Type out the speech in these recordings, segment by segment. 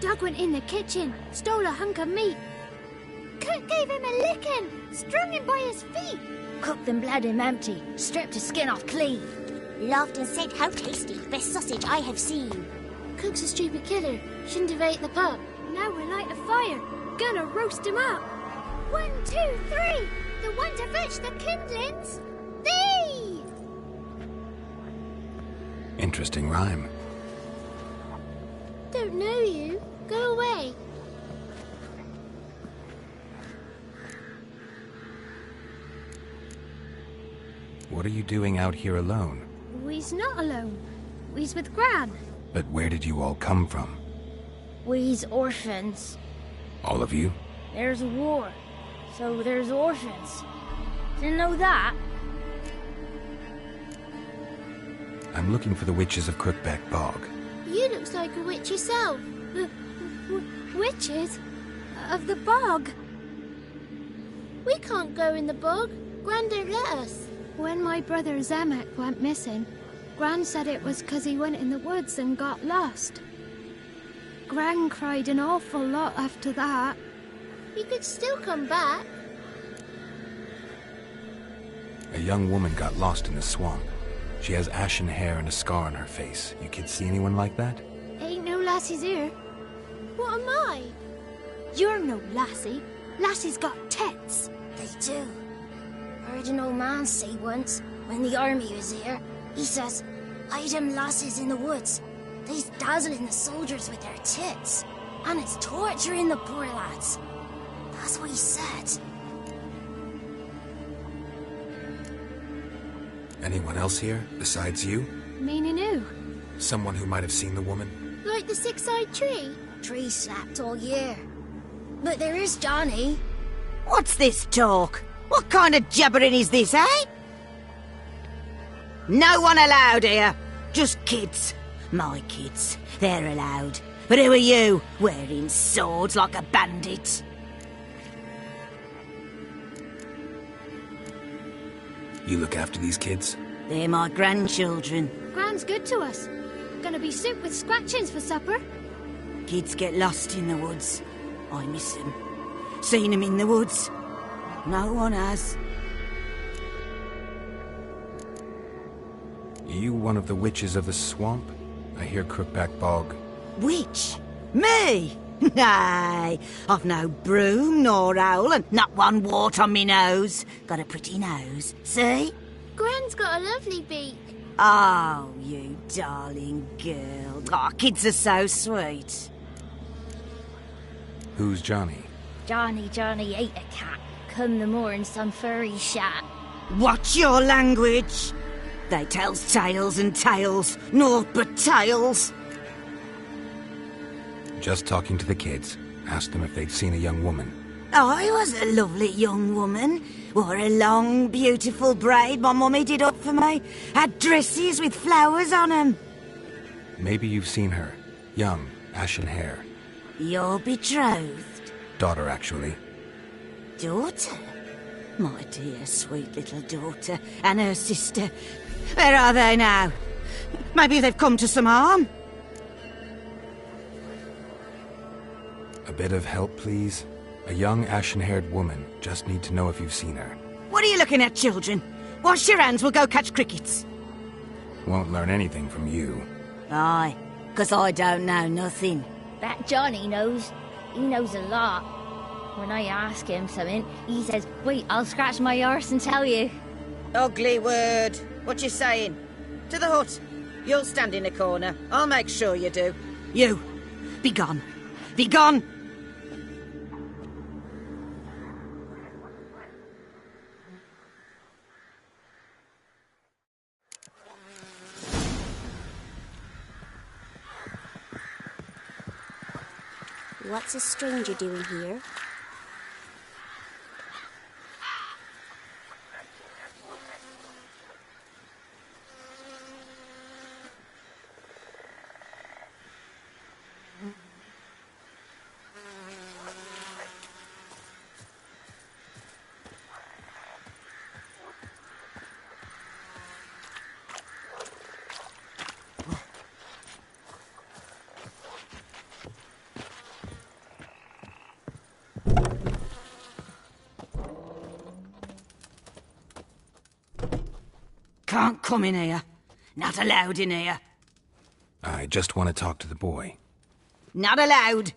Doug went in the kitchen, stole a hunk of meat. Cook gave him a licking, strung him by his feet. Cooked and bled him empty, stripped his skin off clean. Loved and said how tasty, best sausage I have seen. Cook's a stupid killer, shouldn't have ate the pup. Now we'll light a fire, gonna roast him up. 1, 2, 3, the one to fetch the kindlings. Thee! Interesting rhyme. Don't know you. Go away. What are you doing out here alone? We's not alone. We's with Gran. But where did you all come from? We's orphans. All of you? There's a war, so there's orphans. Didn't know that? I'm looking for the witches of Crookback Bog. You looks like a witch yourself. Witches? Of the bog? We can't go in the bog. Gran don't let us. When my brother Zemek went missing, Gran said it was 'cause he went in the woods and got lost. Gran cried an awful lot after that. He could still come back. A young woman got lost in the swamp. She has ashen hair and a scar on her face. You kids see anyone like that? Ain't no lassies here. What am I? You're no lassie. Lassie's got tits. They do. Heard an old man say once, when the army was here, he says, "Hide them lasses in the woods. They's dazzling the soldiers with their tits, and it's torturing the poor lads." That's what he said. Anyone else here, besides you? Meaning who? Someone who might have seen the woman? Like the six-eyed tree? Tree slapped all year. But there is Johnny. What's this talk? What kind of jabbering is this, eh? No one allowed here. Just kids. My kids. They're allowed. But who are you, wearing swords like a bandit? You look after these kids? They're my grandchildren. Gran's good to us. Gonna be soup with scratchings for supper. Kids get lost in the woods. I miss them. Seen them in the woods. No one has. Are you one of the witches of the swamp? I hear Crookback Bog. Witch? Me? Nay, I've no broom nor owl and not one wart on me nose. Got a pretty nose, see? Gran's got a lovely beak. Oh, you darling girl. Oh, kids are so sweet. Who's Johnny? Johnny ate a cat. Come the moor in some furry shat. Watch your language. They tells tales and tales, naught but tales. Just talking to the kids. Asked them if they'd seen a young woman. I was a lovely young woman. Wore a long, beautiful braid my mummy did up for me. Had dresses with flowers on 'em. Maybe you've seen her. Young, ashen hair. You're betrothed? Daughter, actually. Daughter? My dear, sweet little daughter. And her sister. Where are they now? Maybe they've come to some harm? A bit of help, please? A young, ashen-haired woman. Just need to know if you've seen her. What are you looking at, children? Wash your hands, we'll go catch crickets. Won't learn anything from you. Aye, 'cause I don't know nothing. That Johnny knows. He knows a lot. When I ask him something, he says, "Wait, I'll scratch my arse and tell you." Ugly word. What you saying? To the hut. You'll stand in a corner. I'll make sure you do. You, be gone. Be gone! What's a stranger doing here? Can't come in here. Not allowed in here. I just want to talk to the boy. Not allowed.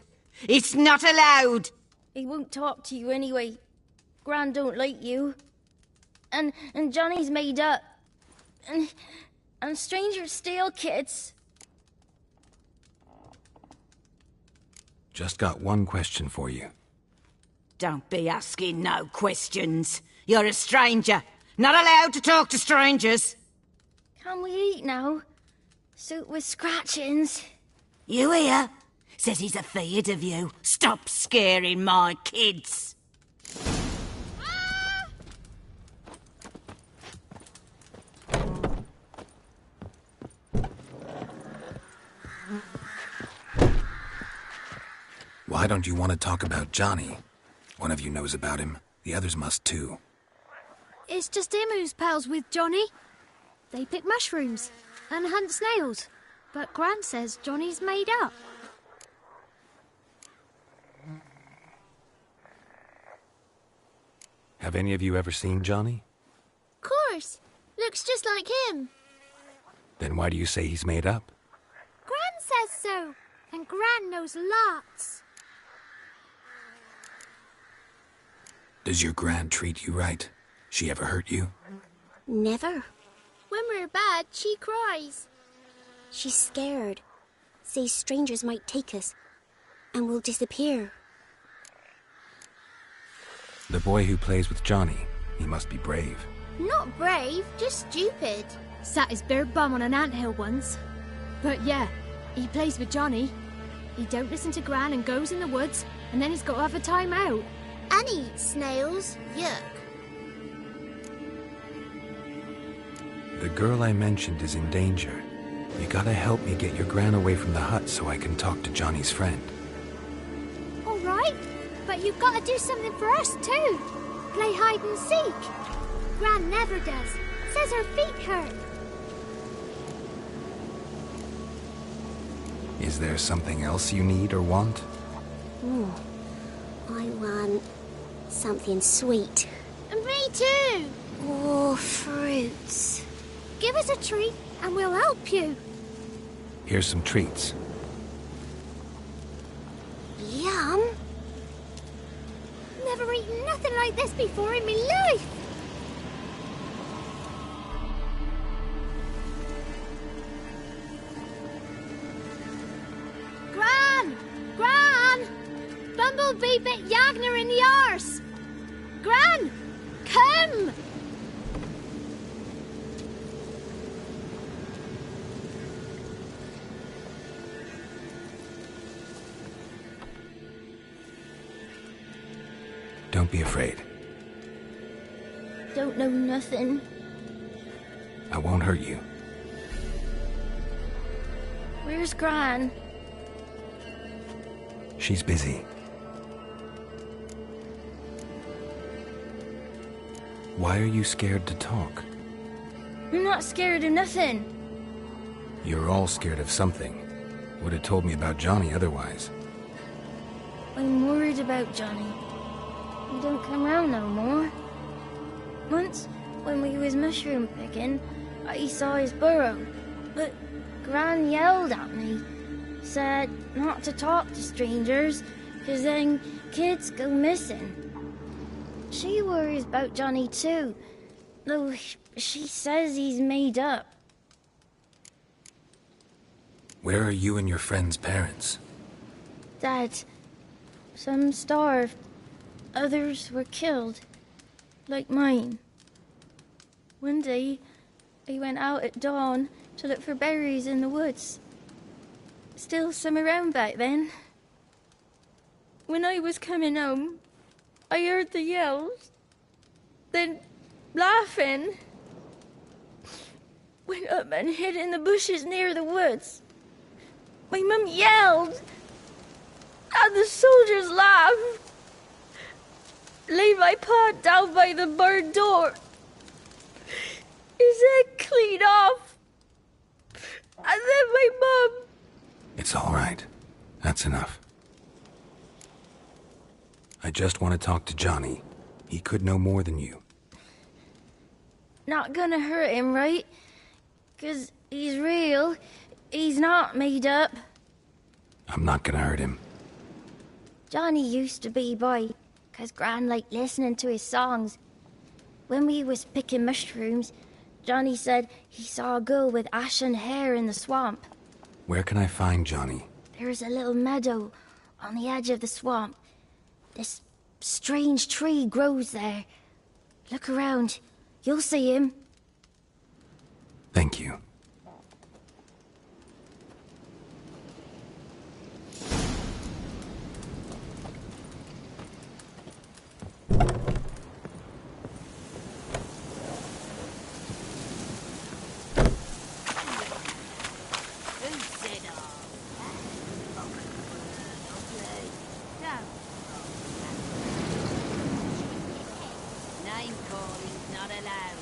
It's not allowed. He won't talk to you anyway. Gran don't like you. And Johnny's made up. And strangers steal kids. Just got one question for you. Don't be asking no questions. You're a stranger. Not allowed to talk to strangers. Can we eat now? Soup with scratchings. You hear? Says he's afeard of you. Stop scaring my kids. Why don't you want to talk about Johnny? One of you knows about him. The others must too. It's just him who's pals with Johnny. They pick mushrooms and hunt snails. But Gran says Johnny's made up. Have any of you ever seen Johnny? Of course. Looks just like him. Then why do you say he's made up? Gran says so. And Gran knows lots. Does your Gran treat you right? She ever hurt you? Never. When we're bad, she cries. She's scared. Says strangers might take us. And we'll disappear. The boy who plays with Johnny, he must be brave. Not brave, just stupid. Sat his bare bum on an anthill once. But yeah, he plays with Johnny. He don't listen to Gran and goes in the woods, and then he's got to have a time out. And eats snails. Yuck. The girl I mentioned is in danger. You gotta help me get your Gran away from the hut so I can talk to Johnny's friend. All right, but you've got to do something for us too. Play hide and seek. Gran never does. Says her feet hurt. Is there something else you need or want? I want something sweet. And me too. Oh, fruits. Give us a treat and we'll help you. Here's some treats. Yum. Never eaten nothing like this before in my life. Gran! Gran! Bumblebee bit Yagner in the arse. Gran! Come! Don't be afraid. Don't know nothing. I won't hurt you. Where's Gran? She's busy. Why are you scared to talk? I'm not scared of nothing. You're all scared of something. Would have told me about Johnny otherwise. I'm worried about Johnny. He don't come round no more. Once, when we was mushroom picking, I saw his burrow. But Gran yelled at me. Said not to talk to strangers, 'cause then kids go missing. She worries about Johnny too, though she says he's made up. Where are you and your friend's parents? Dad, some starved, others were killed, like mine. One day, I went out at dawn to look for berries in the woods. Still some around back then. When I was coming home, I heard the yells, then laughing. Went up and hid in the bushes near the woods. My mum yelled, and the soldiers laughed. Laid my pa down by the barn door. His head clean off. And then my mum... It's all right. That's enough. I just want to talk to Johnny. He could know more than you. not gonna hurt him, right? 'Cause he's real. He's not made up. I'm not gonna hurt him. Johnny used to be boy, 'cause Gran liked listening to his songs. When we was picking mushrooms, Johnny said he saw a girl with ashen hair in the swamp. Where can I find Johnny? There's a little meadow on the edge of the swamp. This strange tree grows there. Look around. You'll see him. Thank you. Name calling's not allowed.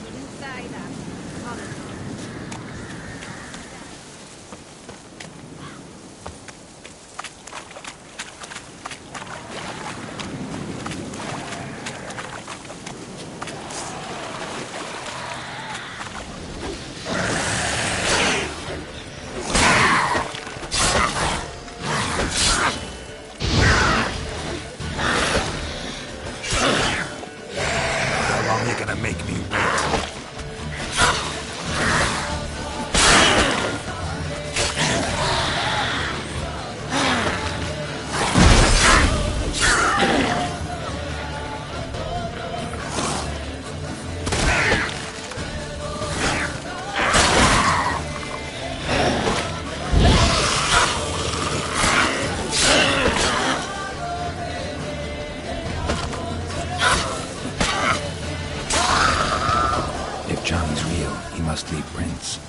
Didn't say that. How long are you gonna make me wait? If Johnny's real, he must leave prints.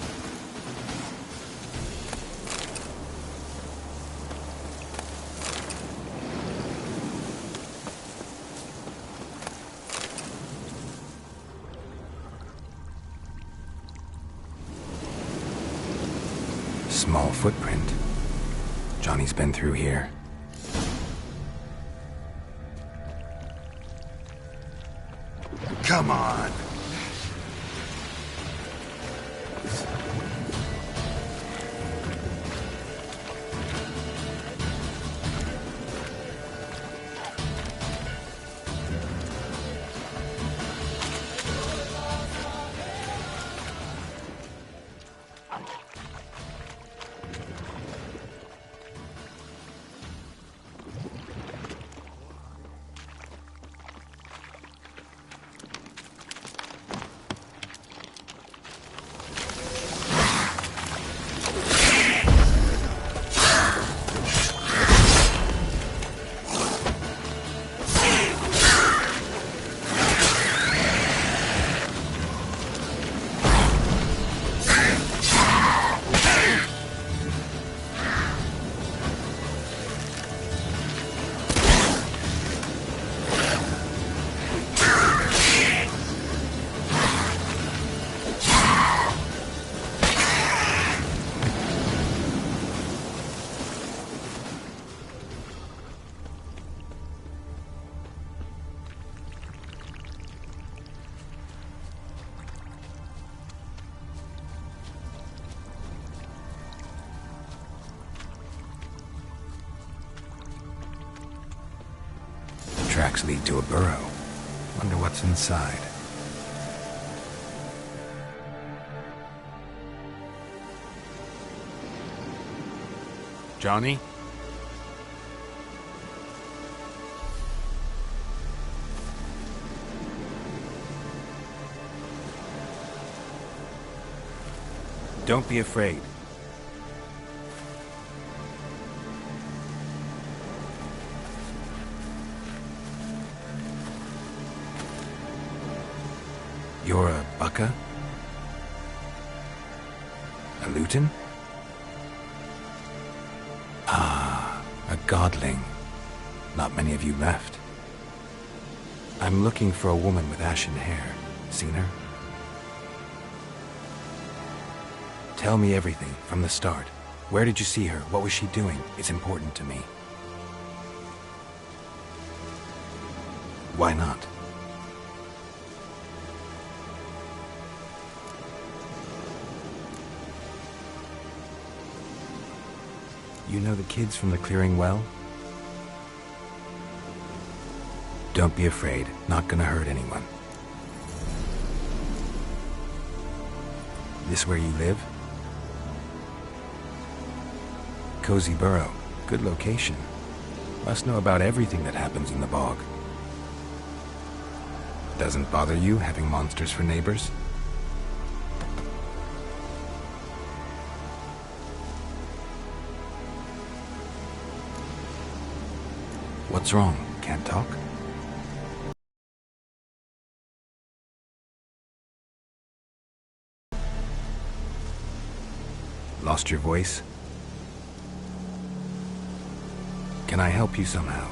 Small footprint. Johnny's been through here. Come on! Tracks lead to a burrow. Wonder what's inside. Johnny? Don't be afraid. You're a Bucca? A Luton? Ah, a godling. Not many of you left. I'm looking for a woman with ashen hair. Seen her? Tell me everything from the start. Where did you see her? What was she doing? It's important to me. Why not? You know the kids from the clearing well? Don't be afraid. Not gonna hurt anyone. This where you live? Cozy burrow. Good location. Must know about everything that happens in the bog. Doesn't bother you having monsters for neighbors? What's wrong? Can't talk? Lost your voice? Can I help you somehow?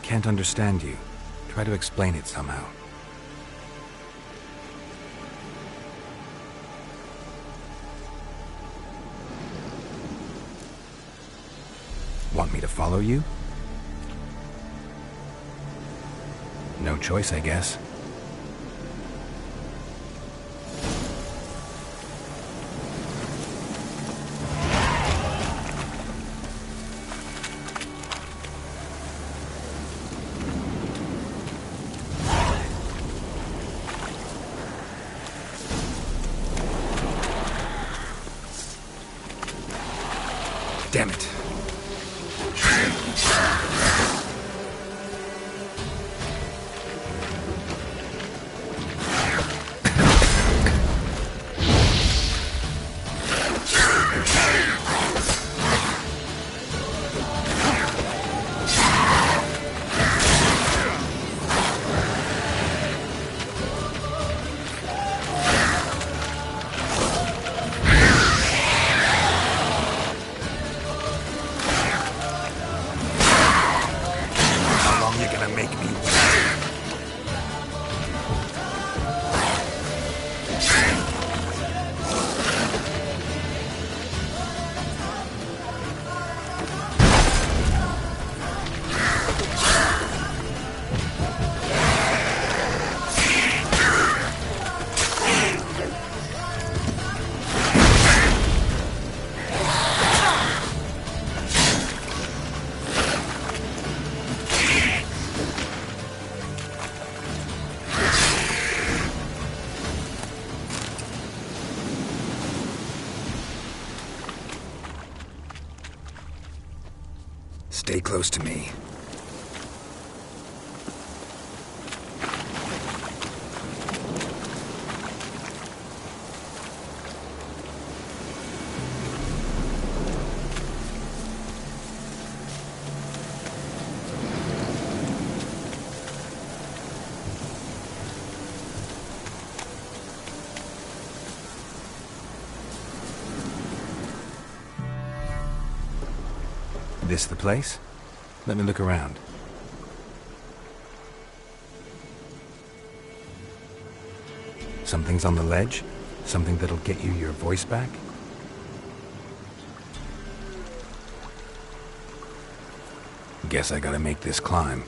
Can't understand you. Try to explain it somehow. Want me to follow you? No choice, I guess. Damn it. Stay close to me. This the place? Let me look around. Something's on the ledge? Something that'll get you your voice back? Guess I gotta make this climb.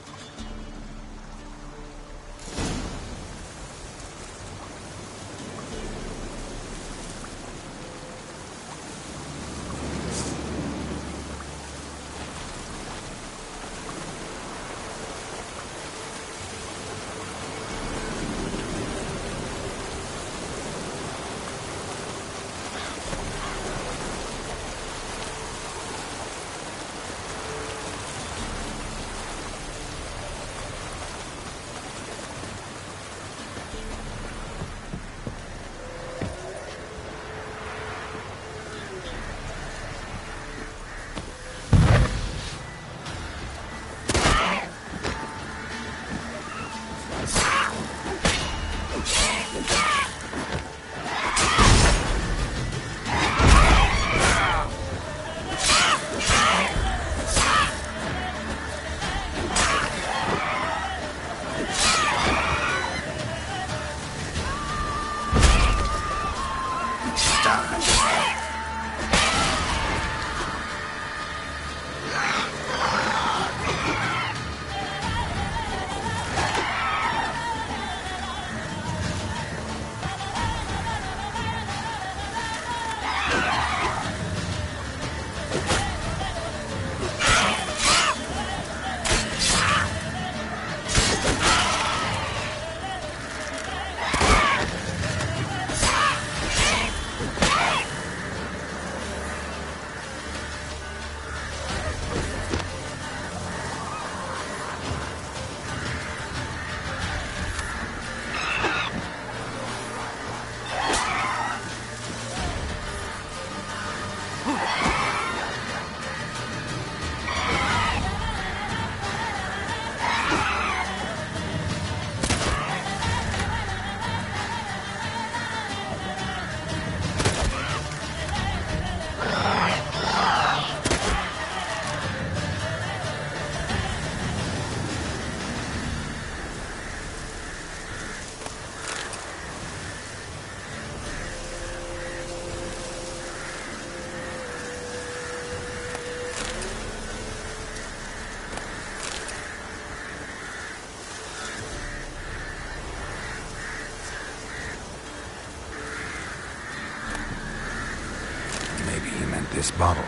This bottle.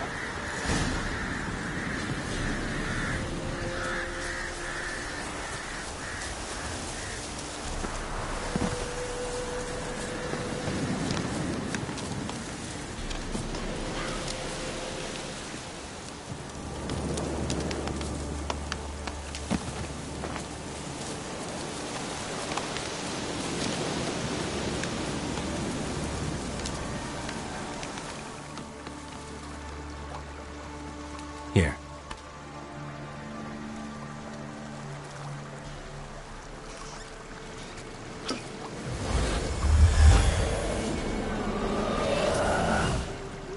Here.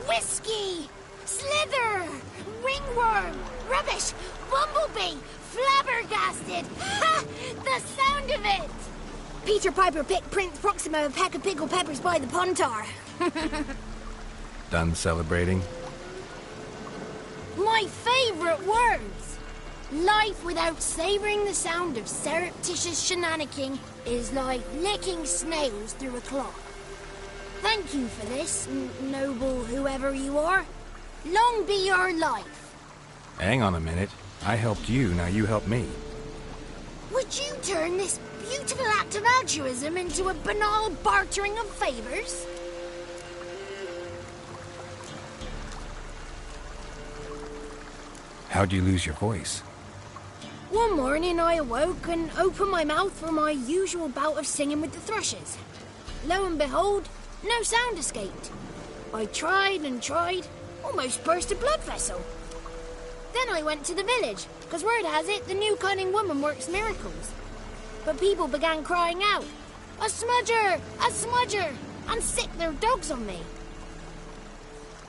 Whiskey! Slither! Ringworm! Rubbish! Bumblebee! Flabbergasted! Ha! The sound of it! Peter Piper picked Prince Proxima a peck of pickled peppers by the pontar. Done celebrating? My favourite words! Life without savouring the sound of surreptitious shenanigans is like licking snails through a cloth. Thank you for this, noble whoever you are. Long be your life. Hang on a minute. I helped you, now you help me. Would you turn this beautiful act of altruism into a banal bartering of favours? How'd you lose your voice? One morning I awoke and opened my mouth for my usual bout of singing with the thrushes. Lo and behold, no sound escaped. I tried and tried, almost burst a blood vessel. Then I went to the village, because word has it the new cunning woman works miracles. But people began crying out, "A smudger! A smudger!" and sick their dogs on me.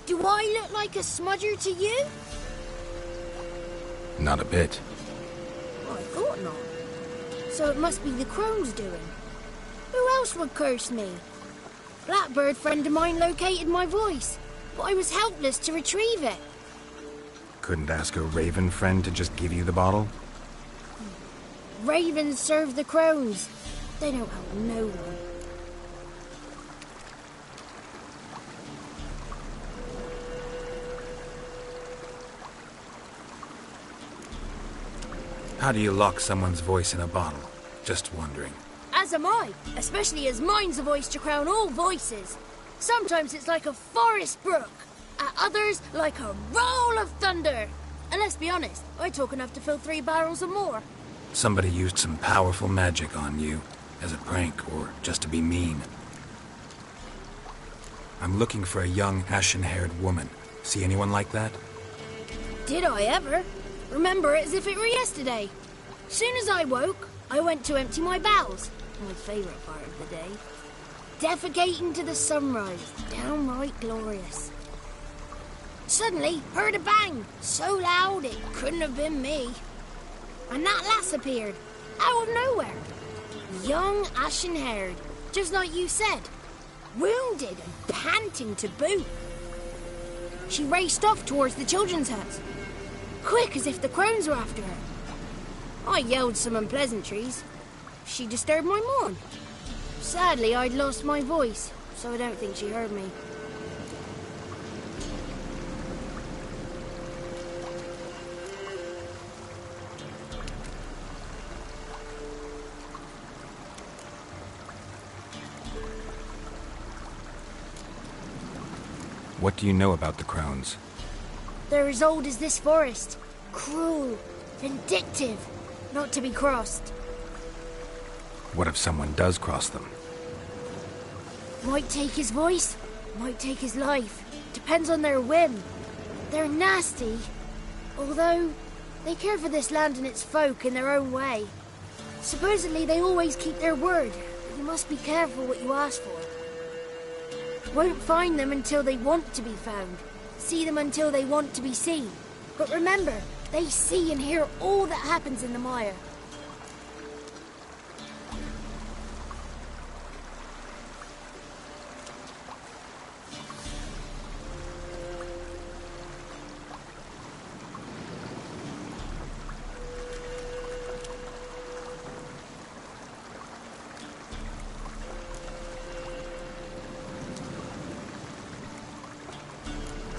Do I look like a smudger to you? Not a bit. I thought not. So it must be the crone's doing. Who else would curse me? Blackbird friend of mine located my voice, but I was helpless to retrieve it. Couldn't ask a raven friend to just give you the bottle? Ravens serve the crones. They don't help no one. How do you lock someone's voice in a bottle? Just wondering. As am I, especially as mine's a voice to crown all voices. Sometimes it's like a forest brook, at others like a roll of thunder. And let's be honest, I talk enough to fill 3 barrels or more. Somebody used some powerful magic on you, as a prank or just to be mean. I'm looking for a young, ashen-haired woman. See anyone like that? Did I ever? Remember it as if it were yesterday. Soon as I woke, I went to empty my bowels. My favourite part of the day. Defecating to the sunrise. Downright glorious. Suddenly, heard a bang. So loud it couldn't have been me. And that lass appeared. Out of nowhere. Young, ashen-haired. Just like you said. wounded and panting to boot. She raced off towards the children's hut, quick as if the crones were after her. I yelled some unpleasantries. She disturbed my morn. Sadly, I'd lost my voice, so I don't think she heard me. What do you know about the crones? They're as old as this forest. Cruel, vindictive, not to be crossed. What if someone does cross them? Might take his voice, might take his life. Depends on their whim. They're nasty, although they care for this land and its folk in their own way. Supposedly they always keep their word, but you must be careful what you ask for. Won't find them until they want to be found. See them until they want to be seen. But remember, they see and hear all that happens in the mire.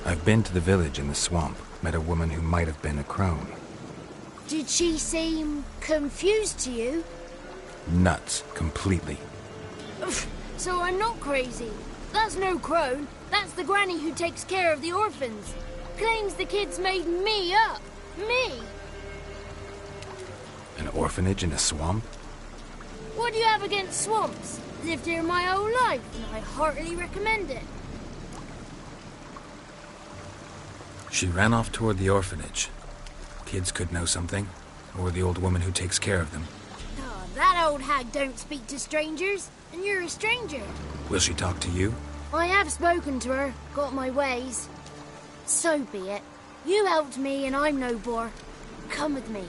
I've been to the village in the swamp, met a woman who might have been a crone. Did she seem confused to you? Nuts, completely. So I'm not crazy. That's no crone. That's the granny who takes care of the orphans. Claims the kids made me up. Me! An orphanage in a swamp? What do you have against swamps? Lived here my whole life, and I heartily recommend it. She ran off toward the orphanage. Kids could know something, or the old woman who takes care of them. Oh, that old hag don't speak to strangers, and you're a stranger. Will she talk to you? I have spoken to her, got my ways. So be it. You helped me, and I'm no bore. Come with me.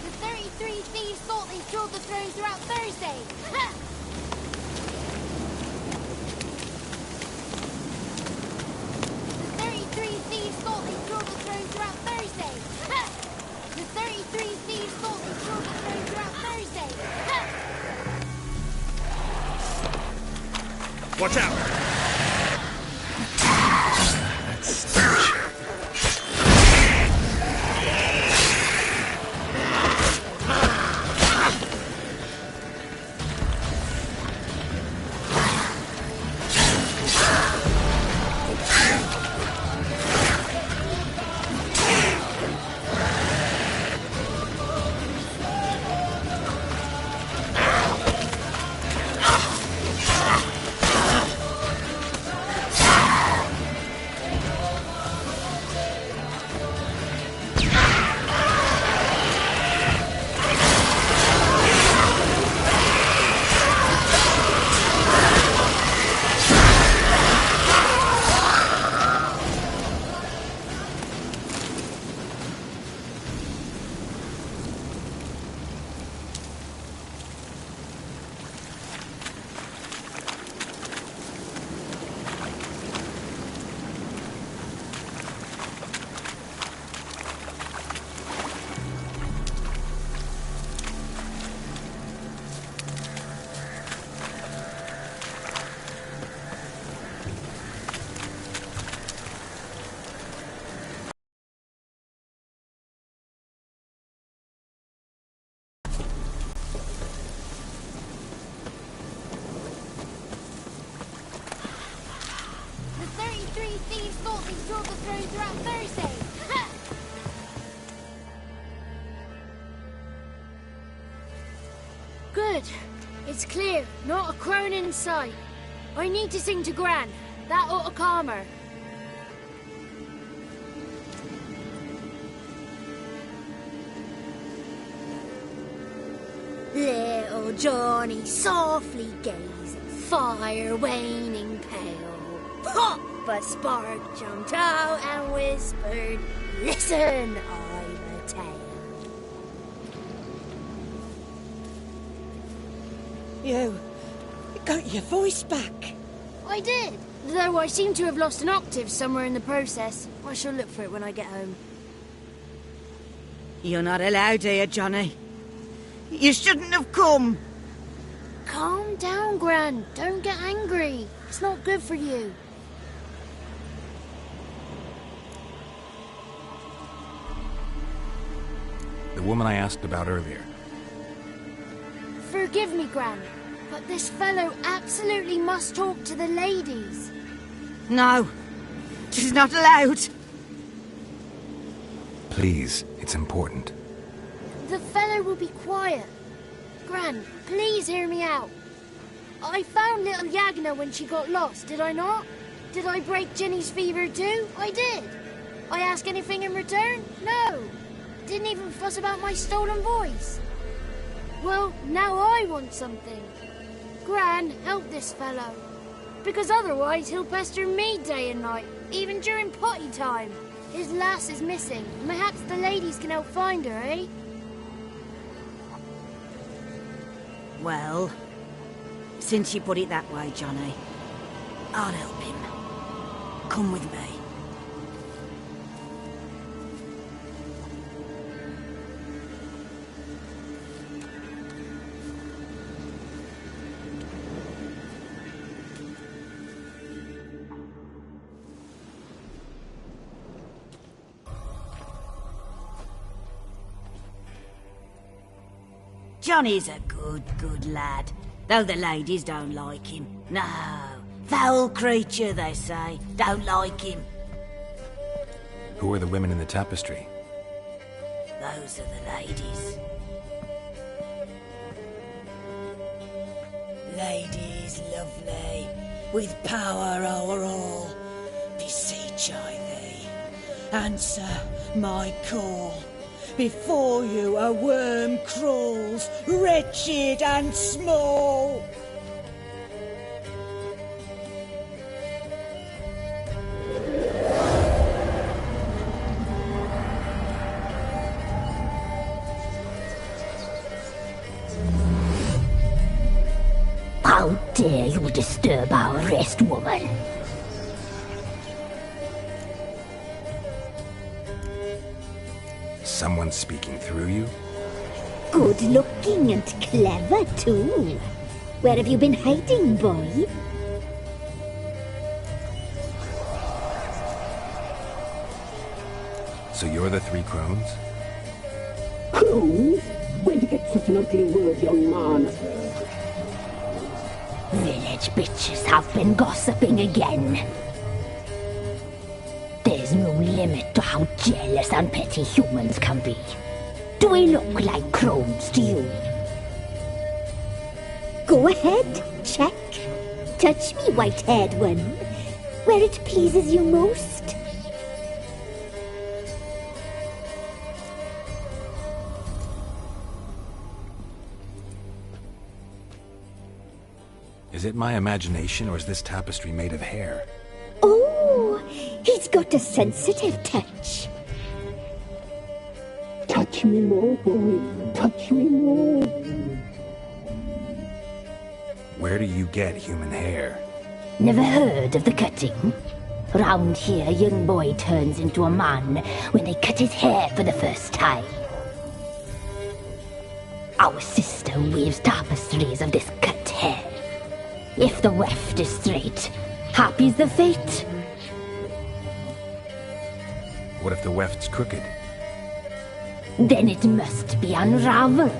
The 33 thieves thought they killed the crows throughout Thursday. Ha! Watch out! That stench. Thieves thought they stole the throne throughout Thursday. Ha! Good. It's clear. Not a crone in sight. I need to sing to Gran. That ought to calm her. Little Johnny softly gazed at fire waning pale. Pop! A spark jumped out and whispered, "Listen, I've a tale." You got your voice back. I did, though I seem to have lost an octave somewhere in the process. I shall look for it when I get home. You're not allowed here, Johnny. You shouldn't have come. Calm down, Gran. Don't get angry. It's not good for you. The woman I asked about earlier. Forgive me, Gran, but this fellow absolutely must talk to the ladies. No, she's not allowed. Please, it's important. The fellow will be quiet. Gran, please hear me out. I found little Yagna when she got lost, did I not? Did I break Ginny's fever too? I did. I ask anything in return? No. Didn't even fuss about my stolen voice. Well, now I want something. Gran, help this fellow. Because otherwise he'll pester me day and night, even during potty time. His lass is missing. Perhaps the ladies can help find her, eh? Well, since you put it that way, Johnny, I'll help him. Come with me. Johnny's a good lad, though the ladies don't like him. No, foul creature, they say. Don't like him. Who are the women in the tapestry? Those are the ladies. Ladies lovely, with power o'er all, beseech I thee, answer my call. Before you a worm crawls, wretched and small. How dare you disturb our rest, woman? Someone speaking through you? Good looking and clever, too. Where have you been hiding, boy? So you're the Three Crones? Crones? Where'd you get such an ugly word, young man? Village bitches have been gossiping again. There's no limit to how jealous and petty humans can be. Do we look like crones to you? Go ahead, check. Touch me, white-haired one, where it pleases you most. Is it my imagination, or is this tapestry made of hair? Oh, he's got a sensitive touch. Touch me more, boy. Touch me more. Where do you get human hair? Never heard of the cutting? Round here, a young boy turns into a man when they cut his hair for the first time. Our sister weaves tapestries of this cut hair. If the weft is straight, happy's the fate. What if the weft's crooked? Then it must be unraveled.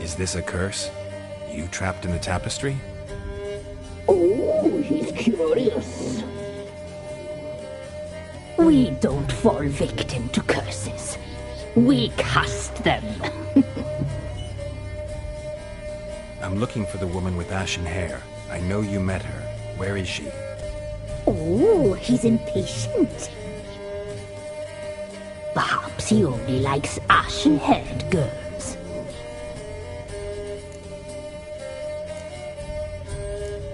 Is this a curse? You trapped in the tapestry? Oh, he's curious. We don't fall victim to curses. We cast them. I'm looking for the woman with ashen hair. I know you met her. Where is she? Oh, he's impatient. Perhaps he only likes ashen-haired girls.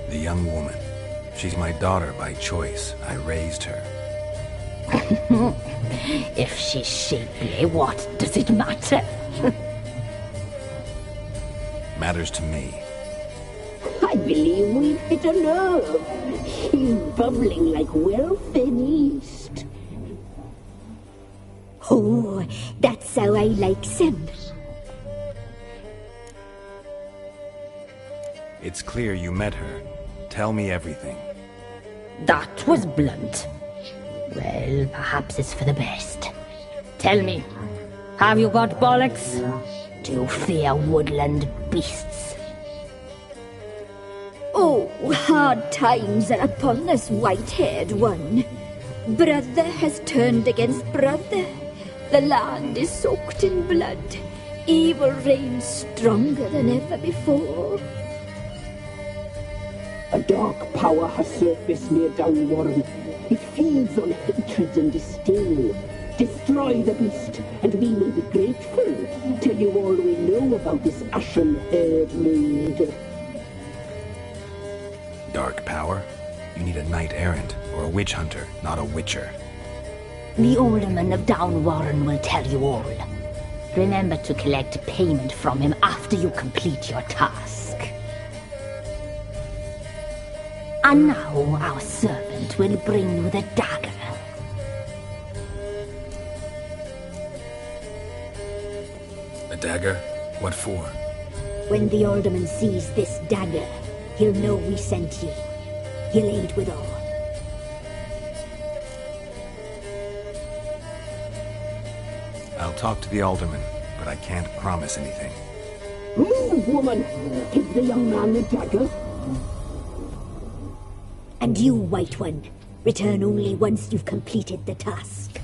The young woman. She's my daughter by choice. I raised her. If she's shapely, what does it matter? Matters to me. I believe we've hit a nerve. He's bubbling like well-fed yeast. Oh, that's how I like him. It's clear you met her. Tell me everything. That was blunt. Well, perhaps it's for the best. Tell me, have you got bollocks? Do you fear woodland beasts? Oh, hard times are upon us, white-haired one. Brother has turned against brother. The land is soaked in blood. Evil reigns stronger than ever before. A dark power has surfaced near Downwarren. It feeds on hatred and disdain. Destroy the beast, and we will be grateful. Tell you all we know about this ashen-haired maid. Dark power? You need a knight-errant or a witch hunter, not a witcher. The alderman of Downwarren will tell you all. Remember to collect payment from him after you complete your task. And now our servant will bring you the dagger. A dagger? What for? When the alderman sees this dagger, he'll know we sent ye. He'll aid with all. I'll talk to the alderman, but I can't promise anything. Move, woman! Give the young man the dagger. And you, White One, return only once you've completed the task.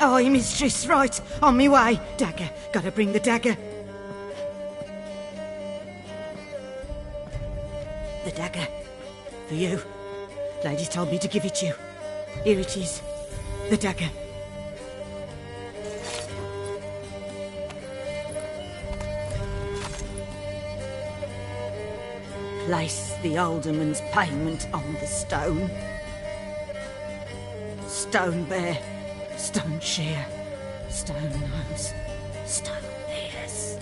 Aye, mistress, right. On me way. Dagger. Gotta bring the dagger. The dagger. For you. Lady told me to give it you. Here it is. The dagger. Place the alderman's payment on the stone. Stone bear, stone shear, stone nose, stone ears.